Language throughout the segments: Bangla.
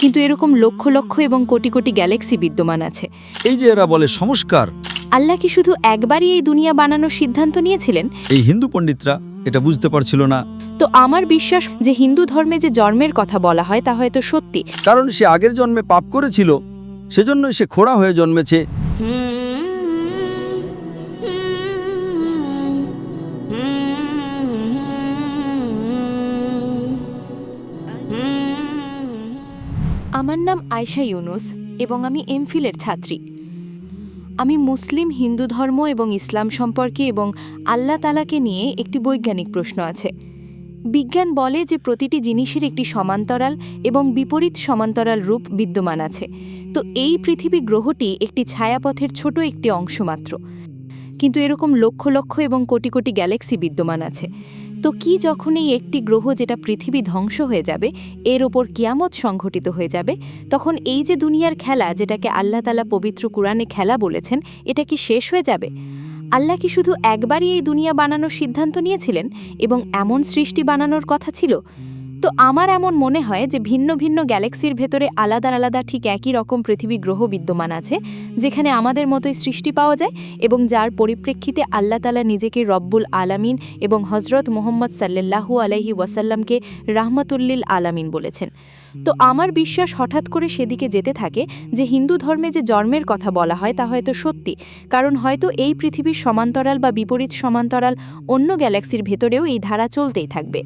কিন্তু এরকম লক্ষ লক্ষ এবং কোটি কোটি গ্যালাক্সি বিদ্যমান আছে। এই যে এরা বলে সংস্কার, আল্লাহ কি শুধু একবারই এই দুনিয়া বানানোর সিদ্ধান্ত নিয়েছিলেন? এই হিন্দু পণ্ডিতরা এটা বুঝতে পারছিল না। তো আমার বিশ্বাস যে হিন্দু ধর্মে যে জন্মের কথা বলা হয় তা হয়তো সত্যি, কারণ সে আগের জন্মে পাপ করেছিল, সেজন্য সে খোড়া হয়ে জন্মেছে। আমার নাম আয়শা ইউনুস এবং আমি এমফিলের ছাত্রী। আমি মুসলিম, হিন্দু ধর্ম এবং ইসলাম সম্পর্কে এবং আল্লাহ তাআলাকে নিয়ে একটি বৈজ্ঞানিক প্রশ্ন আছে। বিজ্ঞান বলে যে প্রতিটি জিনিসের একটি সমান্তরাল এবং বিপরীত সমান্তরাল রূপ বিদ্যমান আছে। তো এই পৃথিবী গ্রহটি একটি ছায়াপথের ছোট একটি অংশ মাত্র, কিন্তু এরকম লক্ষ লক্ষ এবং কোটি কোটি গ্যালাক্সি বিদ্যমান আছে। তো কি যখন এই একটি গ্রহ যেটা পৃথিবী ধ্বংস হয়ে যাবে, এর ওপর কিয়ামত সংঘটিত হয়ে যাবে, তখন এই যে দুনিয়ার খেলা যেটাকে আল্লাহ তাআলা পবিত্র কুরআনে খেলা বলেছেন, এটা কি শেষ হয়ে যাবে? আল্লাহ কি শুধু একবারই এই দুনিয়া বানানোর সিদ্ধান্ত নিয়েছিলেন এবং এমন সৃষ্টি বানানোর কথা ছিল? তো আমার এমন মনে হয় যে ভিন্ন ভিন্ন গ্যালাক্সির ভেতরে আলাদা আলাদা ঠিক একই রকম পৃথিবী গ্রহ বিদ্যমান আছে, যেখানে আমাদের মতোই সৃষ্টি পাওয়া যায় এবং যার পরিপ্রেক্ষিতে আল্লাহ তাআলা নিজেকে রব্বুল আলামিন এবং হজরত মুহাম্মদ সাল্লাল্লাহু আলাইহি ওয়াসাল্লামকে রাহমাতুল্লিল আলামিন বলেছেন। তো আমার বিশ্বাস হঠাৎ করে সেদিকে যেতে থাকে যে হিন্দু ধর্মে যে জন্মের কথা বলা হয় তা হয়তো সত্যি, কারণ হয়তো এই পৃথিবীর সমান্তরাল বা বিপরীত সমান্তরাল অন্য গ্যালাক্সির ভেতরেও এই ধারা চলতেই থাকবে।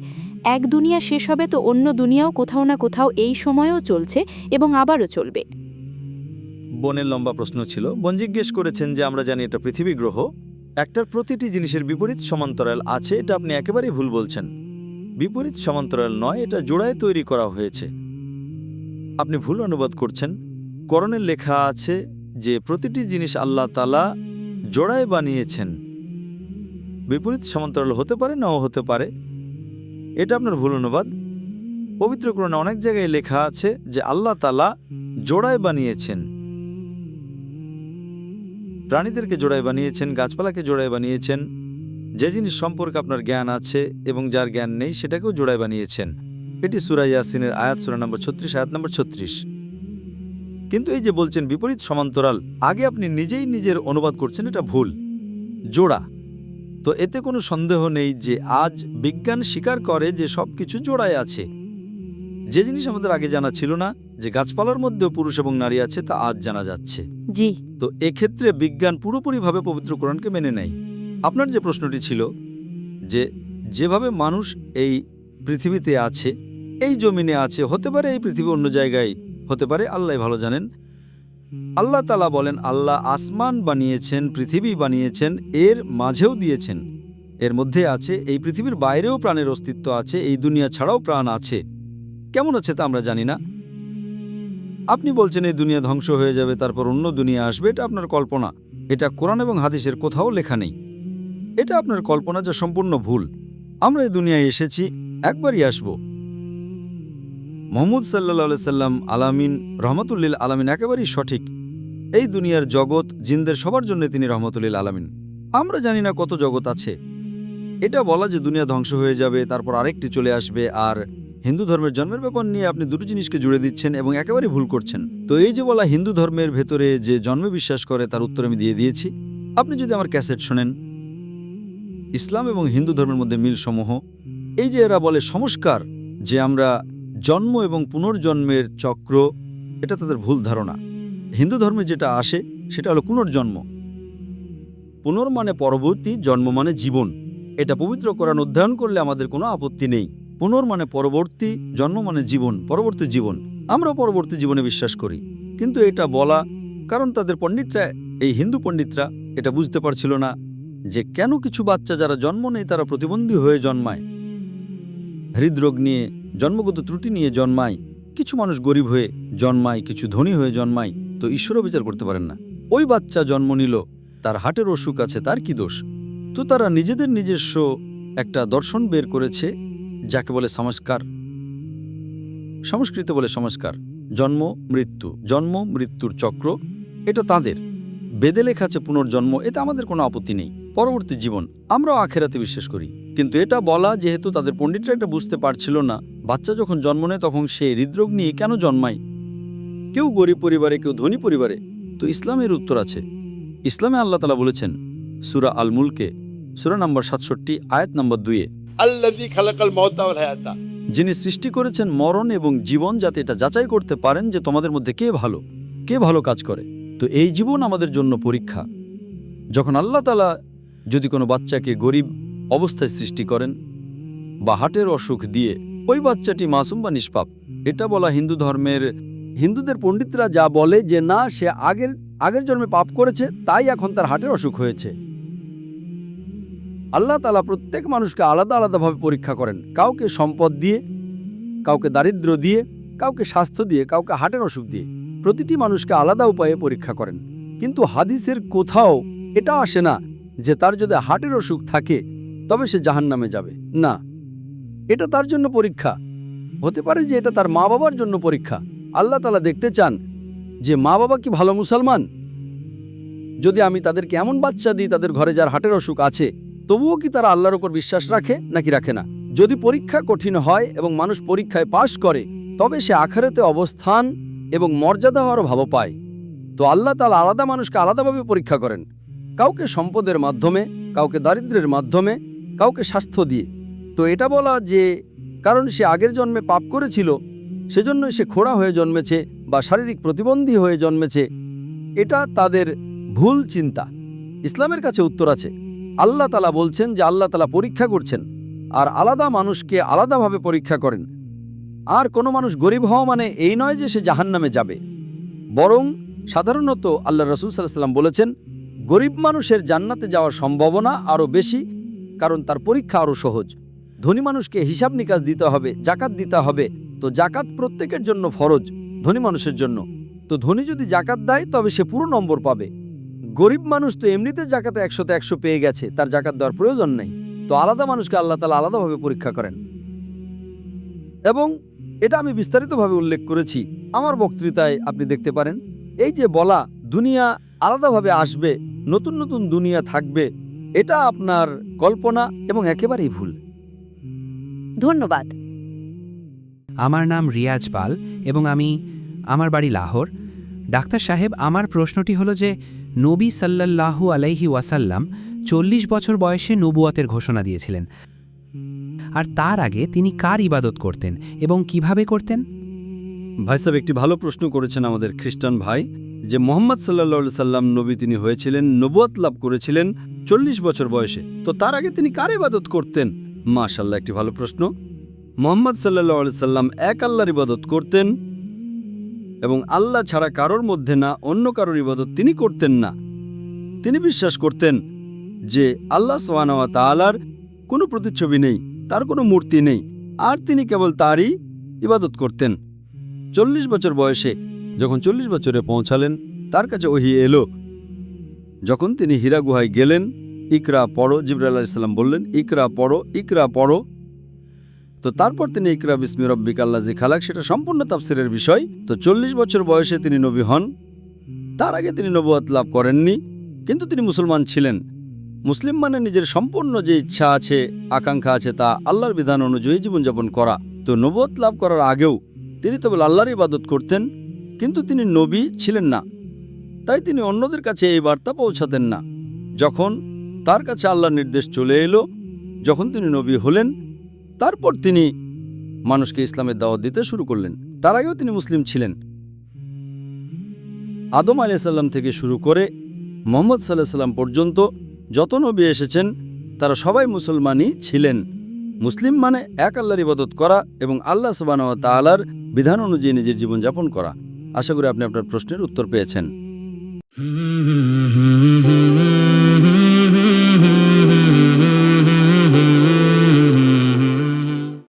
এক দুনিয়া শেষ হবে তো অন্য দুনিয়াও কোথাও না কোথাও এই সময়েও চলছে এবং আবারও চলবে। বোনের লম্বা প্রশ্ন ছিল। বোন জিজ্ঞেস করেছেন যে আমরা জানি এটা পৃথিবী গ্রহ, একটার প্রতিটি জিনিসের বিপরীত সমান্তরাল আছে, এটা আপনি একেবারেই ভুল বলছেন। বিপরীত সমান্তরাল নয়, এটা জোড়ায় তৈরি করা হয়েছে। আপনি ভুল অনুবাদ করছেন। কোরআনে লেখা আছে যে প্রতিটি জিনিস আল্লাহ তাআলা জোড়ায় বানিয়েছেন। বিপরীত সমান্তরাল হতে পারে, নাও হতে পারে, এটা আপনার ভুল অনুবাদ। পবিত্র কোরআনে অনেক জায়গায় লেখা আছে যে আল্লাহ তাআলা জোড়ায় বানিয়েছেন, প্রাণীদেরকে জোড়ায় বানিয়েছেন, গাছপালাকে জোড়ায় বানিয়েছেন, যে জিনিস সম্পর্কে আপনার জ্ঞান আছে এবং যার জ্ঞান নেই সেটাকেও জোড়ায় বানিয়েছেন। এটি সূরা ইয়াসিনের আয়াত সূরা নম্বর 36, আয়াত নম্বর 36। কিন্তু এই যে বলছেন বিপরীত সমান্তরাল, আগে আপনি নিজেই নিজের অনুবাদ করছেন, এটা ভুল। জোড়া, তো এতে কোনো সন্দেহ নেই যে আজ বিজ্ঞান স্বীকার করে যে সব কিছু জোড়ায় আছে। যে জিনিস আমাদের আগে জানা ছিল না, যে গাছপালার মধ্যেও পুরুষ এবং নারী আছে, তা আজ জানা যাচ্ছে। জি, তো এক্ষেত্রে বিজ্ঞান পুরোপুরিভাবে পবিত্র কোরআনকে মেনে নেয়। আপনার যে প্রশ্নটি ছিল যে যেভাবে মানুষ এই পৃথিবীতে আছে, এই জমিনে আছে, হতে পারে এই পৃথিবী অন্য জায়গায় হতে পারে, আল্লাহ ভালো জানেন। আল্লাহ তাআলা বলেন আল্লাহ আসমান বানিয়েছেন, পৃথিবী বানিয়েছেন, এর মাঝেও দিয়েছেন, এর মধ্যে আছে, এই পৃথিবীর বাইরেও প্রাণের অস্তিত্ব আছে, এই দুনিয়া ছাড়াও প্রাণ আছে। কেমন আছে তা আমরা জানি না। আপনি বলছেন এই দুনিয়া ধ্বংস হয়ে যাবে, তারপর অন্য দুনিয়া আসবে, এটা আপনার কল্পনা। এটা কোরআন এবং হাদিসের কোথাও লেখা নেই। এটা আপনার কল্পনা, যা সম্পূর্ণ ভুল। আমরা এই দুনিয়ায় এসেছি, একবারই আসব। মুহাম্মদ সাল্লাল্লাহু আলাইহি সাল্লাম আলামিন, রহমাতুল্লিল আলামিন একেবারেই সঠিক। এই দুনিয়ার জগৎ জিনদের সবার জন্য তিনি রহমাতুল্লিল আলামিন। আমরা জানি না কত জগৎ আছে। এটা বলা যে দুনিয়া ধ্বংস হয়ে যাবে তারপর আরেকটি চলে আসবে, আর হিন্দু ধর্মের জন্মের ব্যাপার নিয়ে আপনি দুটো জিনিসকে জুড়ে দিচ্ছেন এবং একেবারে ভুল করছেন। তো এই যে বলা হিন্দু ধর্মের ভেতরে যে জন্মে বিশ্বাস করে, তার উত্তর আমি দিয়ে দিয়েছি। আপনি যদি আমার ক্যাসেট শোনেন, ইসলাম এবং হিন্দু ধর্মের মধ্যে মিলসমূহ, এই যে এরা বলে সংস্কার, যে আমরা জন্ম এবং পুনর্জন্মের চক্র, এটা তাদের ভুল ধারণা। হিন্দু ধর্মে যেটা আসে সেটা হলো পুনর্জন্ম। পুনর মানে পরবর্তী, জন্ম মানে জীবন। এটা পবিত্র কোরআন অধ্যয়ন করলে আমাদের কোনো আপত্তি নেই। পুনর মানে পরবর্তী, জন্ম মানে জীবন, পরবর্তী জীবন। আমরা পরবর্তী জীবনে বিশ্বাস করি, কিন্তু এটা বলা কারণ তাদের পণ্ডিতরা, এই হিন্দু পণ্ডিতরা এটা বুঝতে পারছিল না যে কেন কিছু বাচ্চা যারা জন্ম নেই তারা প্রতিবন্ধী হয়ে জন্মায়, হৃদরোগ নিয়ে, জন্মগত ত্রুটি নিয়ে জন্মায়। কিছু মানুষ গরিব হয়ে জন্মায়, কিছু ধনী হয়ে জন্মায়। তো ঈশ্বরও বিচার করতে পারেন না। ওই বাচ্চা জন্ম নিল, তার হার্টের অসুখ আছে, তার কি দোষ? তো তারা নিজেদের নিজস্ব একটা দর্শন বের করেছে, যাকে বলে সংস্কার। সংস্কৃতে বলে সংস্কার। জন্ম মৃত্যু, জন্ম মৃত্যুর চক্র, এটা তাদের। বেদে লেখা আছে পুনর্জন্ম, এতে আমাদের কোনো আপত্তি নেই। পরবর্তী জীবন, আমরাও আখেরাতে বিশ্বাস করি। কিন্তু এটা বলা, যেহেতু তাদের পণ্ডিতরা এটা বুঝতে পারছিল না, বাচ্চা যখন জন্ম নেয় তখন সে হৃদরোগ নিয়ে কেন জন্মায়, কেউ গরিব পরিবারে, কেউ ধনী পরিবারে। তো ইসলামের উত্তর আছে। ইসলামে আল্লাহ তাআলা বলেছেন সূরা আল মুলকে সূরা নম্বর 67 আয়াত নম্বর 2-এ, আল্লাযী খালাকাল মাউতা ওয়াল হায়াতা, যিনি সৃষ্টি করেছেন মরণ এবং জীবন, যাতে এটা যাচাই করতে পারেন যে তোমাদের মধ্যে কে ভালো কাজ করে। তো এই জীবন আমাদের জন্য পরীক্ষা। যখন আল্লাহ তাআলা যদি কোনো বাচ্চাকে গরিব অবস্থায় সৃষ্টি করেন বা হার্টের অসুখ দিয়ে, ওই বাচ্চাটি মাসুম বা নিষ্পাপ। এটা বলা হিন্দুদের পণ্ডিতরা যা বলে যে না, সে আগের জন্মে পাপ করেছে, তাই এখন তার হার্টের অসুখ হয়েছে। আল্লাহ তাআলা প্রত্যেক মানুষকে আলাদা আলাদাভাবে পরীক্ষা করেন, কাউকে সম্পদ দিয়ে, কাউকে দারিদ্র্য দিয়ে, কাউকে স্বাস্থ্য দিয়ে, কাউকে হার্টের অসুখ দিয়ে। প্রতিটি মানুষকে আলাদা উপায়ে পরীক্ষা করেন। কিন্তু হাদিসের কোথাও এটা আসে না যে তার যদি হার্টের অসুখ থাকে তবে সে জাহান্নামে যাবে। না, এটা তার জন্য পরীক্ষা। হতে পারে যে এটা তার মা বাবার জন্য পরীক্ষা। আল্লাহ তাআলা দেখতে চান যে মা বাবা কি ভালো মুসলমান। যদি আমি তাদেরকে এমন বাচ্চা দিই তাদের ঘরে যার হার্টের অসুখ আছে, তবুও কি তারা আল্লাহর উপর বিশ্বাস রাখে নাকি রাখে না? যদি পরীক্ষা কঠিন হয় এবং মানুষ পরীক্ষায় পাশ করে, তবে সে আখিরাতে অবস্থান এবং মর্যাদা আরও ভালো পায়। তো আল্লাহ তাআলা আলাদা মানুষকে আলাদাভাবে পরীক্ষা করেন, কাউকে সম্পদের মাধ্যমে, কাউকে দারিদ্র্যের মাধ্যমে, কাউকে স্বাস্থ্য দিয়ে। তো এটা বলা যে কারণ সে আগের জন্মে পাপ করেছিল সেজন্য সে খোড়া হয়ে জন্মেছে বা শারীরিক প্রতিবন্ধী হয়ে জন্মেছে, এটা তাদের ভুল চিন্তা। ইসলামের কাছে উত্তর আছে। আল্লাহ তাআলা বলছেন যে আল্লাহ তাআলা পরীক্ষা করছেন, আর আলাদা মানুষকে আলাদাভাবে পরীক্ষা করেন। আর কোনো মানুষ গরিব হওয়া মানে এই নয় যে সে জাহান্নামে যাবে, বরং সাধারণত আল্লাহ রাসূল সাল্লাল্লাহু আলাইহি ওয়াসাল্লাম বলেছেন গরিব মানুষের জান্নাতে যাওয়ার সম্ভাবনা আরও বেশি, কারণ তার পরীক্ষা আরও সহজ। ধনী মানুষকে হিসাব নিকাশ দিতে হবে, জাকাত দিতে হবে। তো জাকাত প্রত্যেকের জন্য ফরজ, ধনী মানুষের জন্য। তো ধনী যদি জাকাত দেয় তবে সে পুরো নম্বর পাবে। গরিব মানুষ তো এমনিতে জাকাতে 100তে 100 পেয়ে গেছে, তার জাকাত দেওয়ার প্রয়োজন নেই। তো আলাদা মানুষকে আল্লাহ তাআলা আলাদাভাবে পরীক্ষা করেন। এবং এটা আমি বিস্তারিতভাবে উল্লেখ করেছি আমার বক্তৃতায়, আপনি দেখতে পারেন। এই যে বলা দুনিয়া আলাদাভাবে আসবে, নতুন নতুন দুনিয়া থাকবে, এটা আপনার কল্পনা এবং একেবারেই ভুল। ধন্যবাদ। আমার নাম রিয়াজ পাল এবং আমার বাড়ি লাহোর। ডাক্তার সাহেব, আমার প্রশ্নটি হলো যে নবী সাল্লাল্লাহু আলাইহি ওয়াসাল্লাম 40 বছর বয়সে নবুয়তের ঘোষণা দিয়েছিলেন, আর তার আগে তিনি কার ইবাদত করতেন এবং কিভাবে করতেন? ভাই সাহেব, একটি ভালো প্রশ্ন করেছেন আমাদের খ্রিস্টান ভাই, যে মোহাম্মদ সাল্লাল্লাহু আলাইহি সাল্লাম নবী, তিনি হয়েছিলেন, নবুয়ত লাভ করেছিলেন 40 বছর বয়সে। তো তার আগে তিনি কার ইবাদত করতেন? মাশাআল্লাহ, একটি ভালো প্রশ্ন। মোহাম্মদ সাল্লাল্লাহু আলাইহি সাল্লাম এক আল্লাহর ইবাদত করতেন এবং আল্লাহ ছাড়া কারোর মধ্যে না অন্য কারোর ইবাদত তিনি করতেন না। তিনি বিশ্বাস করতেন যে আল্লাহ সুবহানাহু ওয়া তাআলার কোনো প্রতিচ্ছবি নেই, তার কোনো মূর্তি নেই, আর তিনি কেবল তারই ইবাদত করতেন। 40 বছর বয়সে যখন 40 বছরে পৌঁছালেন, তার কাছে ওহী এলো। যখন তিনি হীরা গুহায় গেলেন, ইকরা পড়ো, জিবরাইল আলাইহিস সালাম বললেন ইকরা পড়ো, ইকরা পড়ো। তো তারপর তিনি ইকরা বিসমি রাব্বিকাল্লাযী খালাক, সেটা সম্পূর্ণ তাফসীরের বিষয়। তো 40 বছর বয়সে তিনি নবী হন। তার আগে তিনি নবুয়ত লাভ করেননি, কিন্তু তিনি মুসলমান ছিলেন। মুসলিম মানে নিজের সম্পূর্ণ যে ইচ্ছা আছে, আকাঙ্ক্ষা আছে, তা আল্লাহর বিধান অনুযায়ী জীবনযাপন করা। তো নবুয়ত লাভ করার আগেও তিনি তবে আল্লাহর ইবাদত করতেন, কিন্তু তিনি নবী ছিলেন না, তাই তিনি অন্যদের কাছে এই বার্তা পৌঁছাতেন না। যখন তার কাছে আল্লাহর নির্দেশ চলে এলো, যখন তিনি নবী হলেন, তারপর তিনি মানুষকে ইসলামের দাওয়াত দিতে শুরু করলেন। তার আগেও তিনি মুসলিম ছিলেন। আদম আলাইহিস সালাম থেকে শুরু করে মুহাম্মদ সাল্লাল্লাহু আলাইহি সাল্লাম পর্যন্ত যত নবী এসেছেন তারা সবাই মুসলমানই ছিলেন। মুসলিম মানে এক আল্লাহর ইবাদত করা এবং আল্লাহ সুবহানাহু ওয়া তাআলার বিধান অনুযায়ী নিজের জীবনযাপন করা। আশা করি আপনি আপনার প্রশ্নের উত্তর পেয়েছেন।